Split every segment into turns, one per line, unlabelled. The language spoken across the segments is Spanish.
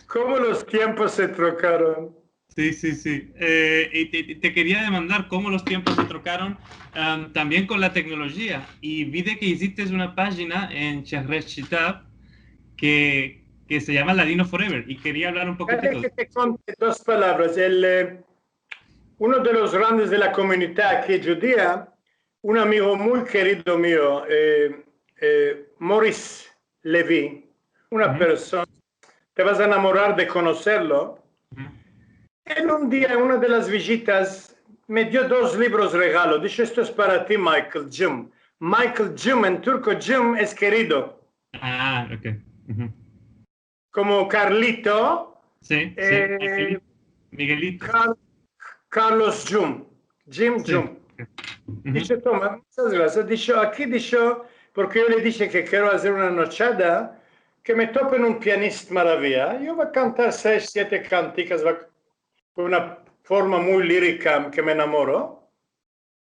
¿Cómo los tiempos se trocaron?
Sí, sí, sí. Y te quería demandar cómo los tiempos se trocaron también con la tecnología. Y vi de que hiciste una página en Shahresh Shitab que se llama Ladino Forever. Y quería hablar un poquitito.
Que te conte dos palabras. Uno de los grandes de la comunidad aquí judía, un amigo muy querido mío, Maurice Levy, una persona, te vas a enamorar de conocerlo. Él un día en una de las visitas me dio 2 libros regalo. Dice, esto es para ti, Michael Jim. Michael Jim, en turco Jim es querido.
Ah, ok.
Como Carlito.
Sí, sí. Miguelito.
Carlos Jum. Jim
Sí.
Jum. Dice, toma, muchas gracias. Dice, aquí dice, porque yo le dije que quiero hacer una nochada, que me topen un pianista maravilla. Yo voy a cantar 6, 7 canticas con una forma muy lírica que me enamoro.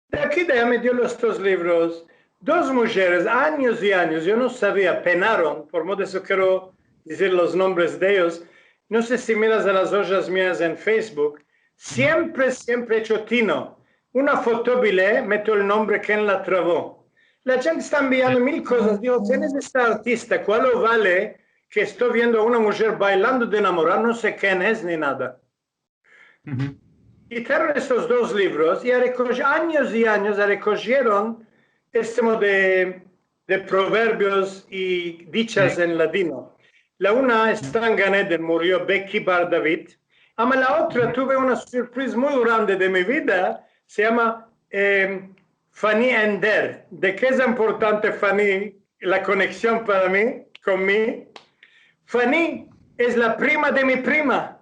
De aquí de allá me dio los 2 libros. 2 mujeres, años y años, yo no sabía, penaron, por modo eso quiero decir los nombres de ellos. No sé si miras a las hojas mías en Facebook. Siempre he hecho tino. Una fotóbile, meto el nombre quien la trabó. La gente está enviando 1000 cosas. Digo, ¿quién es esta artista? ¿Cuál lo vale que estoy viendo a una mujer bailando de enamorar? No sé quién es ni nada. Y trajeron estos 2 libros y años y años recogieron este tipo de proverbios y dichas en ladino. La una está en Gan Eden, murió Becky Bar David. Ama la otra tuve una sorpresa muy grande de mi vida, se llama Fanny Ender. ¿De qué es importante Fanny? La conexión para mí, con mí. Fanny es la prima de mi prima.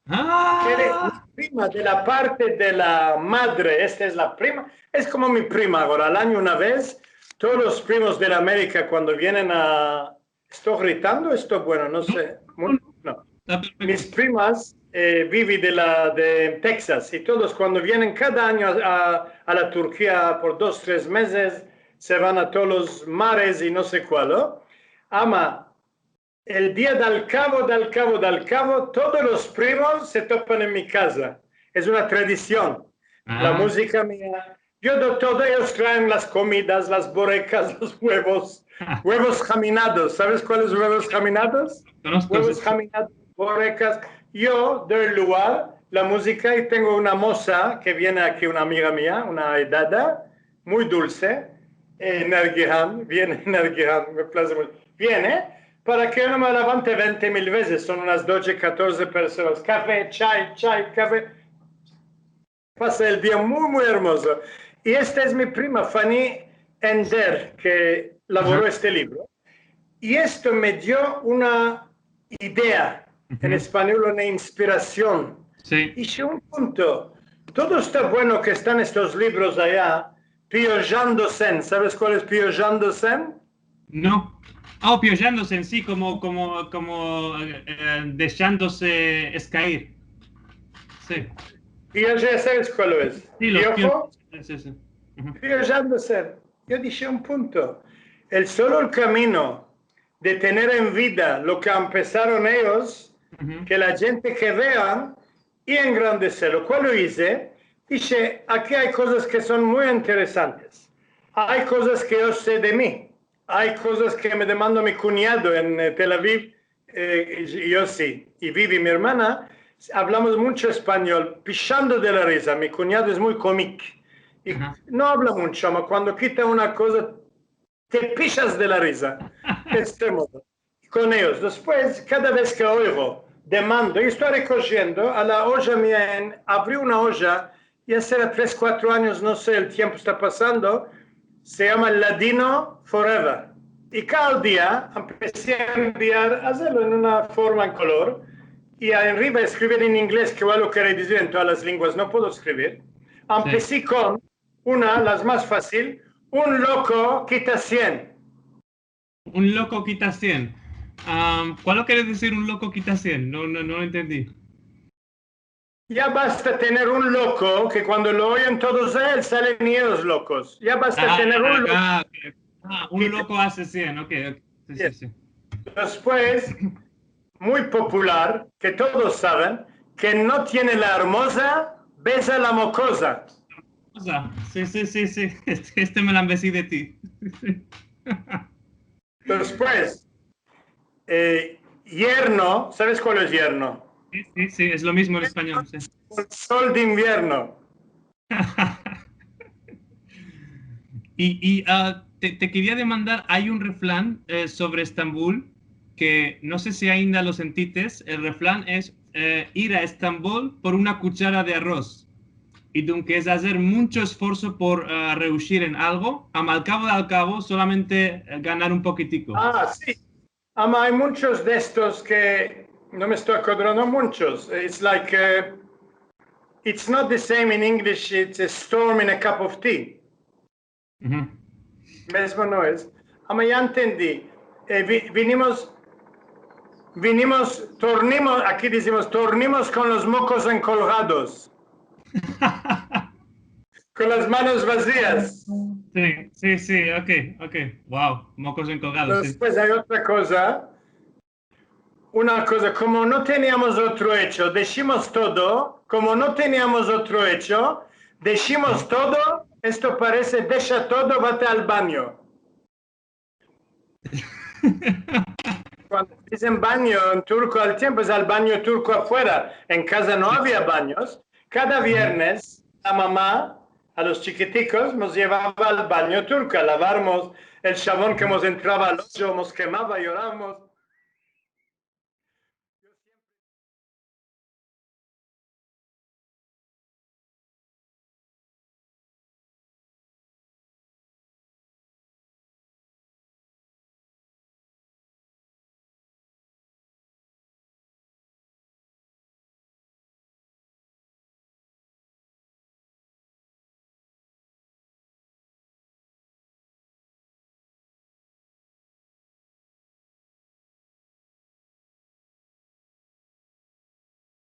¡Ah!
Mi prima de la parte de la madre, esta es la prima, es como mi prima ahora, al año una vez, todos los primos de la América cuando vienen a... ¿Estoy gritando? Esto bueno, no sé. No. Mis primas viven de Texas y todos cuando vienen cada año a la Turquía por 2, 3 meses, se van a todos los mares y no sé cuál, ¿no? Ama, el día del cabo, todos los primos se topan en mi casa. Es una tradición. La música mía. Yo de todo, ellos traen las comidas, las borecas, los huevos. Huevos jaminados. ¿Sabes cuáles huevos jaminados? Huevos jaminados, borecas. Yo del lugar, la música, y tengo una moza que viene aquí, una amiga mía, una edada, muy dulce. Nergihan, viene Nergihan, me place mucho. Viene para que uno me levante 20.000 veces, son unas 12, 14 personas. Café, chai, café. Pasa el día muy, muy hermoso. Y esta es mi prima, Fanny Ender, que elaboró este libro. Y esto me dio una idea, en español una inspiración.
Sí.
Hice un punto. Todo está bueno que están estos libros allá, Pio Jean Dossen. ¿Sabes cuál es Pio Jean Dossen?
No. Piollándose en sí, como dejándose caer. Sí.
Pio ya sabes cuál es.
Sí, los
Piojo.
sí.
Pio Jean Dossen. Yo dije un punto. El camino de tener en vida lo que empezaron ellos, que la gente que vean y engrandecerlo. ¿Cuál lo hice? Dice, aquí hay cosas que son muy interesantes. Hay cosas que yo sé de mí. Hay cosas que me demanda mi cuñado en Tel Aviv. Yo sí. Y Vivi, mi hermana, hablamos mucho español, pichando de la risa. Mi cuñado es muy cómico. Y no habla mucho, pero cuando quita una cosa, te pichas de la risa. De este modo. Con ellos. Después, cada vez que oigo, demando, y estoy recogiendo a la olla mía, abrí una olla, y hace 3, 4 años, no sé, el tiempo está pasando, se llama Ladino Forever. Y cada día empecé a enviar, hacerlo en una forma en color, y arriba escribir en inglés, que lo quería decir en todas las lenguas, no puedo escribir. Empecé con las más fácil, un loco quita 100.
Un loco quita 100. ¿Cuál lo quiere decir un loco quita 100? No lo entendí.
Ya basta tener un loco que cuando lo oyen todos a él salen ellos locos. Ya basta tener un loco.
Ok. Un loco hace 100, ok. Sí.
Después, muy popular, que todos saben, que no tiene la hermosa, besa la mocosa.
O sea, sí. Este me la envecí de ti.
Después, yerno, ¿sabes cuál es yerno?
Sí, es lo mismo en español. Sí.
Sol de invierno.
Te quería demandar, hay un refrán sobre Estambul que no sé si ainda lo sentites. El refrán es ir a Estambul por una cuchara de arroz. Y tú, que es hacer mucho esfuerzo por reuscir en algo, al cabo solamente ganar un poquitico.
Ah, sí. Hay muchos de estos que no me estoy acordando muchos. It's like, it's not the same in English, it's a storm in a cup of tea.
Ujú.
Mesmo no es. Ya entendí. Tornimos, aquí decimos, tornimos con los mocos encolgados, con las manos vacías.
Sí, ok. Wow, mocos encolgados, sí.
Después hay otra cosa, una cosa, como no teníamos otro hecho, decimos todo, como no teníamos otro hecho, decimos todo, esto parece, deja todo, vete al baño. Cuando dicen baño en turco al tiempo es al baño turco afuera. En casa no había baños. Cada viernes la mamá a los chiquiticos nos llevaba al baño turco a lavarnos el jabón que nos entraba al hoyo, nos quemaba, lloramos.